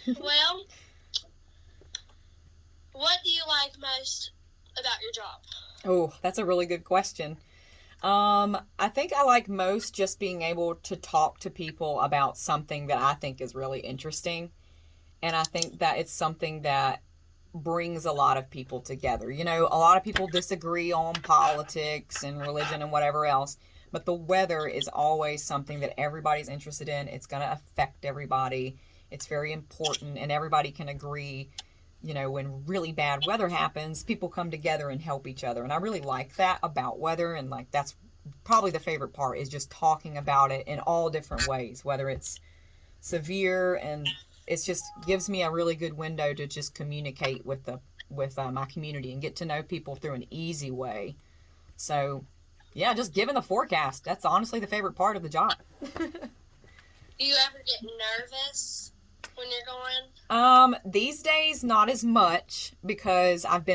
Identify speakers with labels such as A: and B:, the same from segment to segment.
A: Well, what do you like most about your job?
B: Oh, that's a really good question. I think I like most just being able to talk to people about something that I think is really interesting. And I think that it's something that brings a lot of people together. You know, a lot of people disagree on politics and religion and whatever else, but the weather is always something that everybody's interested in. It's going to affect everybody. It's very important, and everybody can agree. You know, when really bad weather happens, people come together and help each other. And I really like that about weather. And like, that's probably the favorite part is just talking about it in all different ways, whether it's severe, and it's just gives me a really good window to just communicate with the with my community and get to know people through an easy way. So yeah, just given the forecast, that's honestly the favorite part of the job.
A: Do you ever get nervous when you're going?
B: These days not as much because I've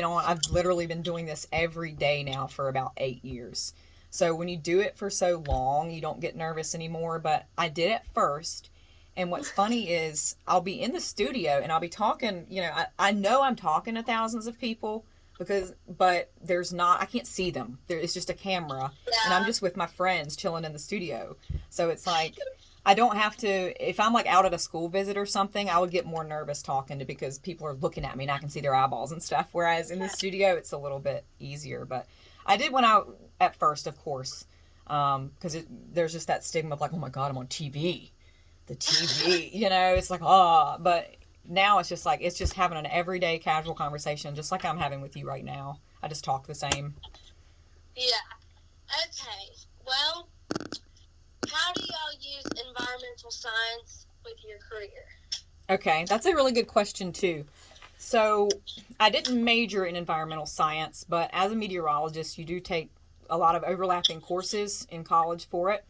B: literally been doing this every day now for about 8 years. So when you do it for so long, you don't get nervous anymore. But I did at first. And what's funny is I'll be in the studio and I'll be talking, you know, I know I'm talking to thousands of people but I can't see them. It's just a camera and I'm
A: Yeah.
B: just with my friends chilling in the studio. So it's like, I don't have to. If I'm like out at a school visit or something, I would get more nervous talking to because people are looking at me and I can see their eyeballs and stuff. Whereas in the studio, it's a little bit easier. But I did when I at first, of course, because there's just that stigma of like, oh my god, I'm on TV, the TV. You know, it's like but now it's just like it's just having an everyday casual conversation, just like I'm having with you right now. I just talk the same.
A: Yeah. Okay. Well, how do y'all use environmental science with your career?
B: Okay, that's a really good question too. So, I didn't major in environmental science, but as a meteorologist, you do take a lot of overlapping courses in college for it.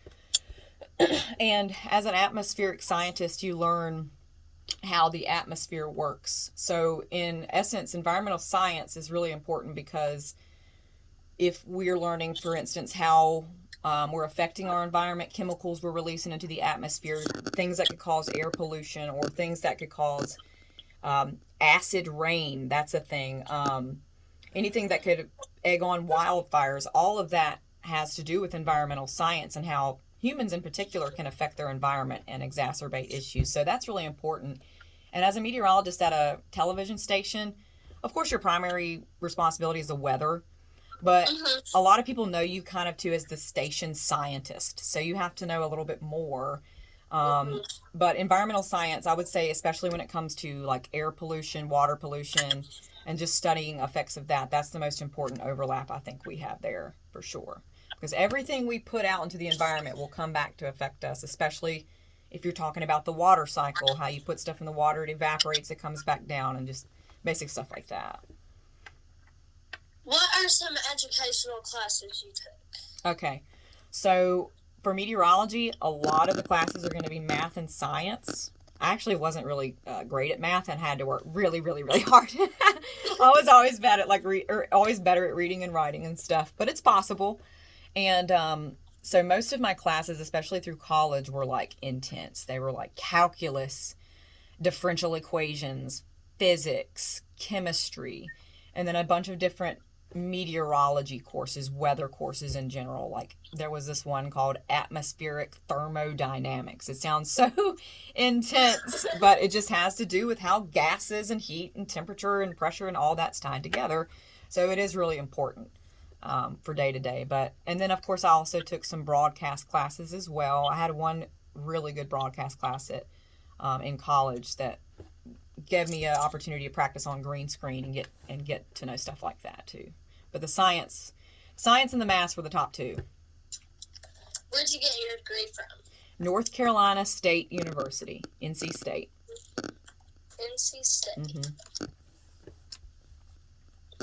B: And as an atmospheric scientist, you learn how the atmosphere works. So, in essence, environmental science is really important because if we're learning, for instance, how we're affecting our environment, chemicals we're releasing into the atmosphere, things that could cause air pollution or things that could cause acid rain, that's a thing. Anything that could egg on wildfires, all of that has to do with environmental science and how humans in particular can affect their environment and exacerbate issues. So that's really important. And as a meteorologist at a television station, of course, your primary responsibility is the weather, but
A: Mm-hmm.
B: a lot of people know you kind of too as the station scientist. So you have to know a little bit more. Um,
A: Mm-hmm.
B: but environmental science, I would say, especially when it comes to like air pollution, water pollution, and just studying effects of that, that's the most important overlap I think we have there for sure. Because everything we put out into the environment will come back to affect us, especially if you're talking about the water cycle, how you put stuff in the water, it evaporates, it comes back down, and just basic stuff like that.
A: What are some educational classes you took?
B: Okay. So for meteorology, a lot of the classes are going to be math and science. I actually wasn't really great at math and had to work really, really, really hard. I was always bad at always better at reading and writing and stuff, but it's possible. And so most of my classes, especially through college, were like intense. They were like calculus, differential equations, physics, chemistry, and then a bunch of different meteorology courses, weather courses in general. Like there was this one called atmospheric thermodynamics. It sounds so intense, but it just has to do with how gases and heat and temperature and pressure and all that's tied together. So it is really important for day to day. But and then of course I also took some broadcast classes as well. I had one really good broadcast class in college that gave me an opportunity to practice on green screen and get to know stuff like that too. But the science and the math were the top two.
A: Where'd you get your degree from?
B: North Carolina State University, NC State.
A: NC State.
B: Mm-hmm.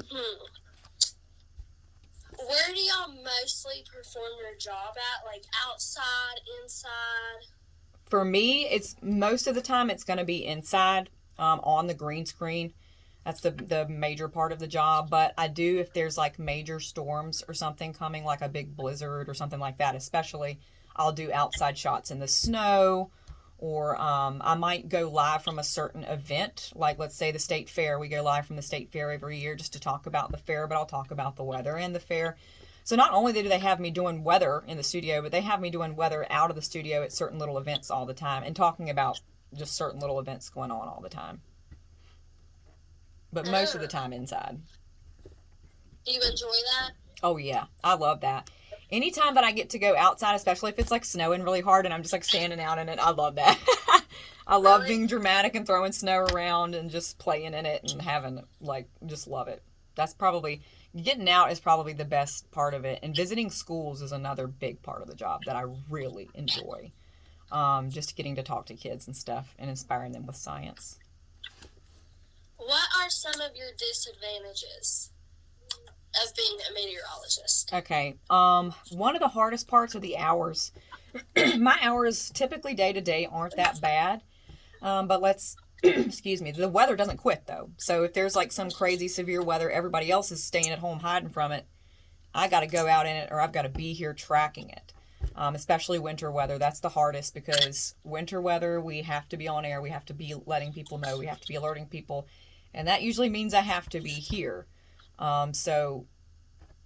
A: Hmm. Where do y'all mostly perform your job at? Like outside, inside?
B: For me, it's most of the time it's going to be inside on the green screen. That's the major part of the job. But I do, if there's like major storms or something coming, like a big blizzard or something like that, especially, I'll do outside shots in the snow or I might go live from a certain event, like let's say the state fair. We go live from the state fair every year just to talk about the fair, but I'll talk about the weather and the fair. So not only do they have me doing weather in the studio, but they have me doing weather out of the studio at certain little events all the time and talking about just certain little events going on all the time. But most of the time inside.
A: Do you enjoy that?
B: Oh yeah, I love that. Anytime that I get to go outside, especially if it's like snowing really hard and I'm just like standing out in it, I love that. I love being dramatic and throwing snow around and just playing in it and having just love it. That's probably getting out is probably the best part of it, and visiting schools is another big part of the job that I really enjoy. Just getting to talk to kids and stuff and inspiring them with science.
A: What are some of your disadvantages of being a meteorologist?
B: Okay. One of the hardest parts are the hours. My hours typically day to day aren't that bad. But let's excuse me, the weather doesn't quit though. So if there's like some crazy severe weather, everybody else is staying at home hiding from it. I got to go out in it, or I've got to be here tracking it. Especially winter weather. That's the hardest, because winter weather, we have to be on air. We have to be letting people know. We have to be alerting people. And that usually means I have to be here. So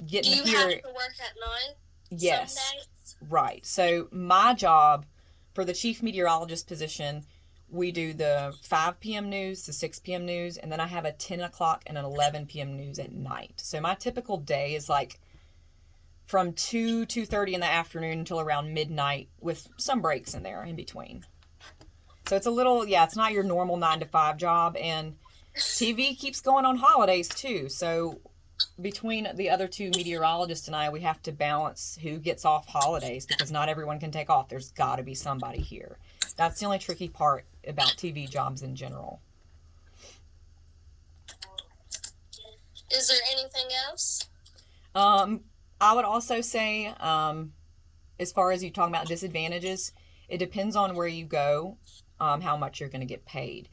B: getting here.
A: Do you have to work at night?
B: Yes.
A: Some days?
B: Right. So my job for the chief meteorologist position, we do the 5 p.m. news, the 6 p.m. news, and then I have a 10 o'clock and an 11 p.m. news at night. So my typical day is like from 2:30 in the afternoon until around midnight, with some breaks in there in between. So it's a little, it's not your normal 9 to 5 job, and TV keeps going on holidays too. So between the other two meteorologists and I, we have to balance who gets off holidays, because not everyone can take off. There's got to be somebody here. That's the only tricky part about TV jobs in general.
A: Is there anything else?
B: I would also say, as far as you talking about disadvantages, it depends on where you go, how much you're going to get paid.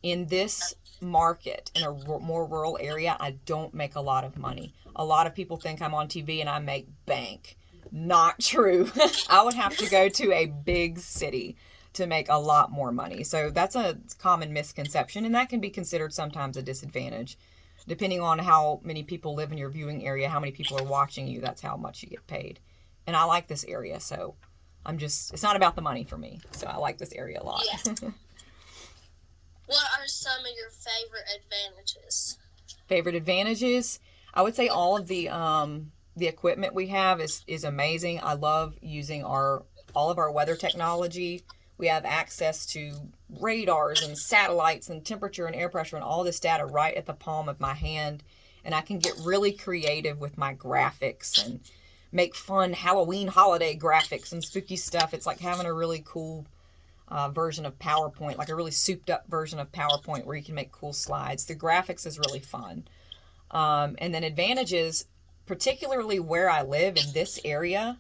B: In this market, in a more rural area, I don't make a lot of money. A lot of people think I'm on TV and I make bank. Not true. I would have to go to a big city to make a lot more money. So that's a common misconception, and that can be considered sometimes a disadvantage. Depending on how many people live in your viewing area, how many people are watching you, that's how much you get paid. And I like this area, so it's not about the money for me. So I like this area a lot.
A: Yeah. What are some of your favorite advantages?
B: Favorite advantages? I would say all of the equipment we have is amazing. I love using all of our weather technology. We have access to radars and satellites and temperature and air pressure and all this data right at the palm of my hand. And I can get really creative with my graphics and make fun Halloween holiday graphics and spooky stuff. It's like having a really cool version of PowerPoint, like a really souped up version of PowerPoint where you can make cool slides. The graphics is really fun. And then advantages, particularly where I live in this area,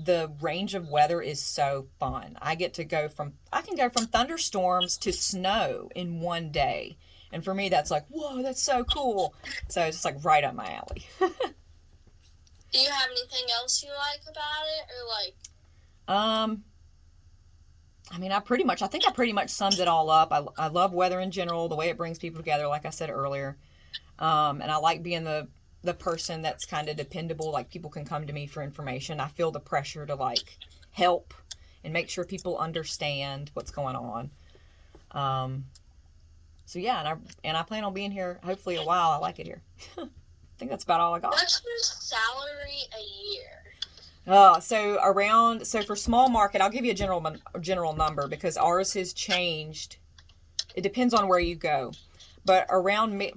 B: the range of weather is so fun. I can go from thunderstorms to snow in one day. And for me, that's like, whoa, that's so cool. So it's just like right up my alley.
A: Do you have anything else you like about it, or like?
B: I think I pretty much summed it all up. I love weather in general, the way it brings people together, like I said earlier. And I like being the person that's kind of dependable. Like, people can come to me for information. I feel the pressure to like help and make sure people understand what's going on. So yeah, and I plan on being here hopefully a while. I like it here. I think that's about all I got.
A: What's your salary a year?
B: So for small market, I'll give you a general number, because ours has changed. It depends on where you go. But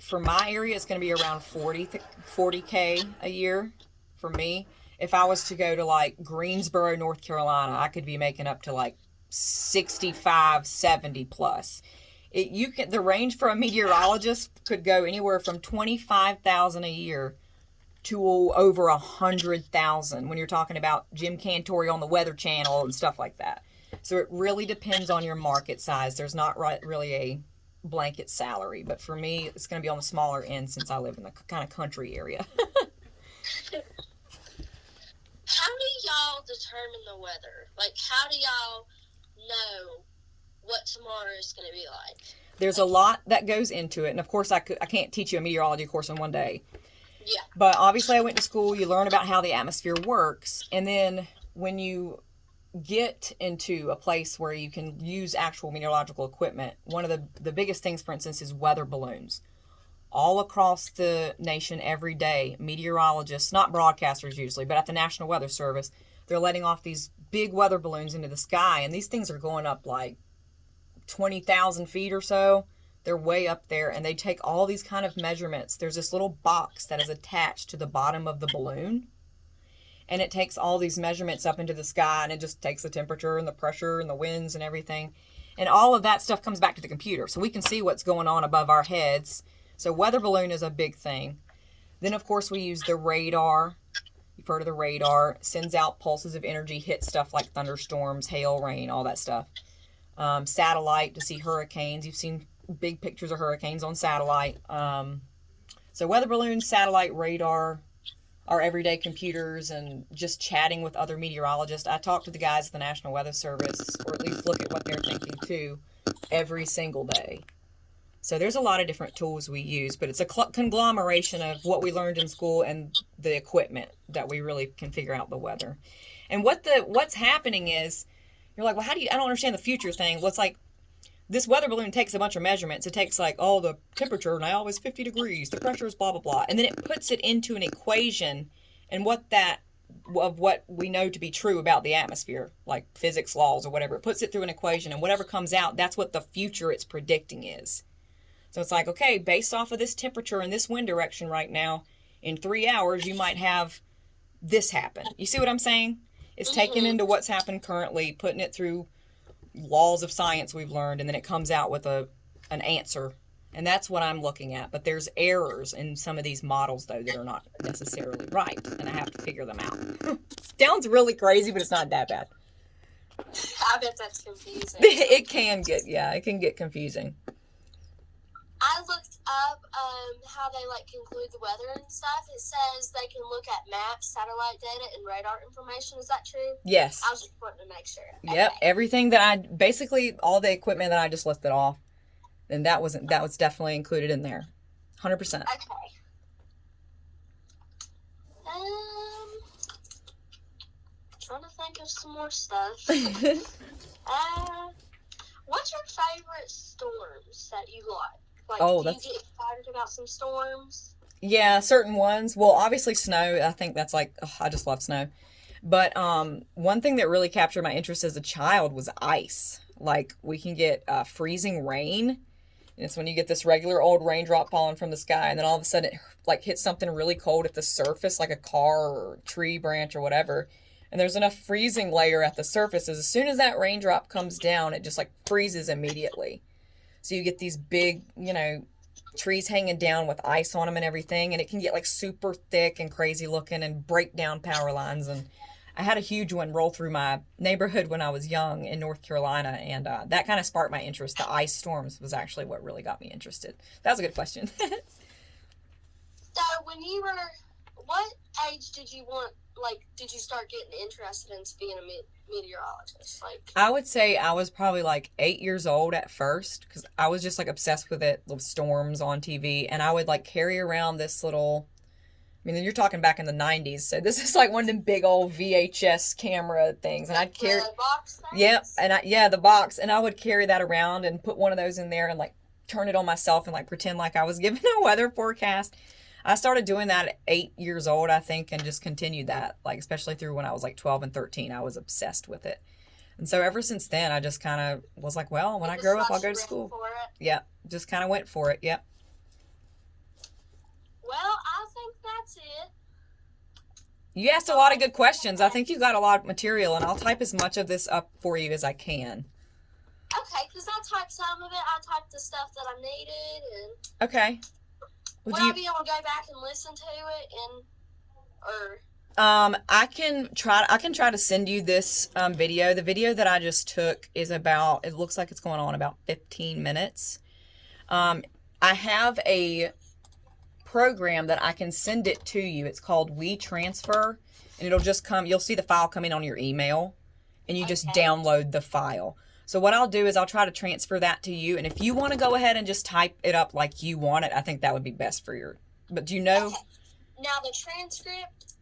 B: for my area, it's going to be around 40K a year for me. If I was to go to like Greensboro, North Carolina, I could be making up to like 65, 70 plus. The range for a meteorologist could go anywhere from 25,000 a year to over 100,000 when you're talking about Jim Cantori on the Weather Channel and stuff like that. So it really depends on your market size. There's not really a blanket salary, but for me, it's going to be on the smaller end since I live in the kind of country area.
A: How do y'all determine the weather? Like, how do y'all know what tomorrow is going to be like.
B: There's a lot that goes into it. And of course, I can't teach you a meteorology course in one day.
A: Yeah.
B: But obviously, I went to school. You learn about how the atmosphere works. And then when you get into a place where you can use actual meteorological equipment, one of the biggest things, for instance, is weather balloons. All across the nation every day, meteorologists, not broadcasters usually, but at the National Weather Service, they're letting off these big weather balloons into the sky. And these things are going up like 20,000 feet or so. They're way up there, and they take all these kind of measurements. There's this little box that is attached to the bottom of the balloon, and it takes all these measurements up into the sky, and it just takes the temperature and the pressure and the winds and everything. And all of that stuff comes back to the computer, so we can see what's going on above our heads. So weather balloon is a big thing. Then, of course, we use the radar. You've heard of the radar. It sends out pulses of energy, hits stuff like thunderstorms, hail, rain, all that stuff. Satellite to see hurricanes. You've seen big pictures of hurricanes on satellite. So weather balloons, satellite, radar, our everyday computers, and just chatting with other meteorologists. I talk to the guys at the National Weather Service, or at least look at what they're thinking too, every single day. So there's a lot of different tools we use, but it's a conglomeration of what we learned in school and the equipment that we really can figure out the weather. And what's happening is, you're like, well, I don't understand the future thing. Well, it's like, this weather balloon takes a bunch of measurements. It takes like, oh, the temperature now is 50 degrees. The pressure is blah, blah, blah. And then it puts it into an equation, and of what we know to be true about the atmosphere, like physics laws or whatever. It puts it through an equation, and whatever comes out, that's what the future it's predicting is. So it's like, okay, based off of this temperature and this wind direction right now, in 3 hours, you might have this happen. You see what I'm saying? It's taken into what's happened currently, putting it through laws of science we've learned, and then it comes out with an answer. And that's what I'm looking at. But there's errors in some of these models, though, that are not necessarily right, and I have to figure them out. Sounds really crazy, but it's not that bad.
A: I bet that's confusing.
B: It can get confusing.
A: I looked up how they conclude the weather and stuff. It says they can look at maps, satellite data, and radar information. Is that true?
B: Yes.
A: I was just wanting to make sure.
B: Yep.
A: Okay.
B: Everything that basically all the equipment that I just listed off, and that was definitely included in there. 100%.
A: Okay. Trying to think of some more stuff. What's your favorite storms that you like? Do you get excited about some storms?
B: Yeah, certain ones. Well, obviously snow. I think that's I just love snow. But one thing that really captured my interest as a child was ice. Like, we can get freezing rain. And it's when you get this regular old raindrop falling from the sky, and then all of a sudden it hits something really cold at the surface, like a car or tree branch or whatever. And there's enough freezing layer at the surface. As soon as that raindrop comes down, it just freezes immediately. So you get these big, trees hanging down with ice on them and everything. And it can get super thick and crazy looking and break down power lines. And I had a huge one roll through my neighborhood when I was young in North Carolina. And that kind of sparked my interest. The ice storms was actually what really got me interested. That was a good question.
A: So when you were, what age did you did you start getting interested in being a meteorologist?
B: I would say I was probably 8 years old at first, because I was just obsessed with it, with storms on TV, and I would carry around this little, you're talking back in the 90s, so this is one of them big old VHS camera things, and I'd carry
A: the box things?
B: Yep, and the box, and I would carry that around and put one of those in there and turn it on myself and pretend like I was giving a weather forecast. I started doing that at 8 years old, I think, and just continued that, especially through when I was 12 and 13. I was obsessed with it. And so ever since then, I just kind of was well, when I grow up, I'll go to school. Yeah, just kind of went for it, yep.
A: Well, I think that's it.
B: You asked a lot of good questions. I think you got a lot of material, and I'll type as much of this up for you as I can.
A: Okay, because I typed some of it. I typed the stuff that I needed. And
B: okay.
A: Would I be able to go back and listen to it,
B: I can try to send you this video. The video that I just took is it looks like it's going on about 15 minutes. I have a program that I can send it to you. It's called WeTransfer, and it'll just you'll see the file coming on your email, and you just download the file. So what I'll do is I'll try to transfer that to you. And if you want to go ahead and just type it up like you want it, I think that would be best for your, but do you know?
A: Okay. Now the transcript,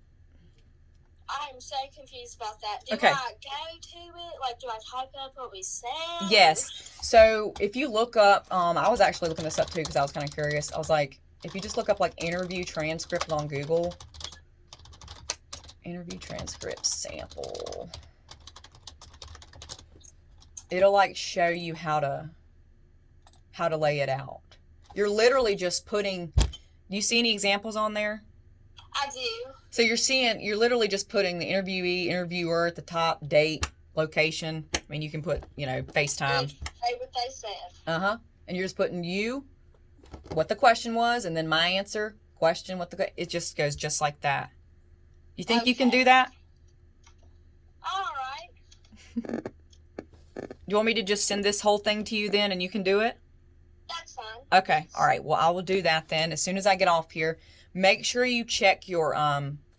A: I'm so confused about that. Do
B: Okay.
A: I go to it? Like, do I type up what we said?
B: Yes. So if you look up, I was actually looking this up too because I was kind of curious. I was like, if you just look up like interview transcript on Google, interview transcript sample, it'll like show you how to lay it out. You're literally just putting, do you see any examples on there?
A: I do.
B: So you're literally just putting the interviewee, interviewer at the top, date, location. I mean, you can put, FaceTime.
A: Say what they said.
B: Uh-huh. And you're just putting you, what the question was, and then my answer, question, it just goes just like that. You think you can do that?
A: All right.
B: Do you want me to just send this whole thing to you then and you can do it?
A: That's fine.
B: Okay. All right. Well, I will do that then as soon as I get off here. Make sure you check your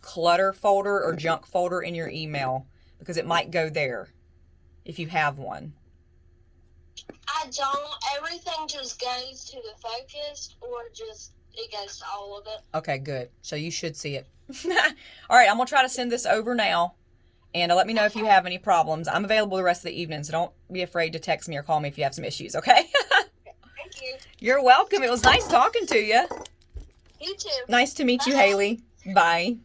B: clutter folder or junk folder in your email because it might go there if you have one.
A: I don't. Everything just goes to the focus or just it goes to all of it.
B: Okay, good. So you should see it. All right. I'm going to try to send this over now and let me know if you have any problems. I'm available the rest of the evening, so don't be afraid to text me or call me if you have some issues, okay?
A: Thank you.
B: You're welcome. It was nice talking to you.
A: You too.
B: Nice to meet you,
A: Bye.
B: Haley. Bye.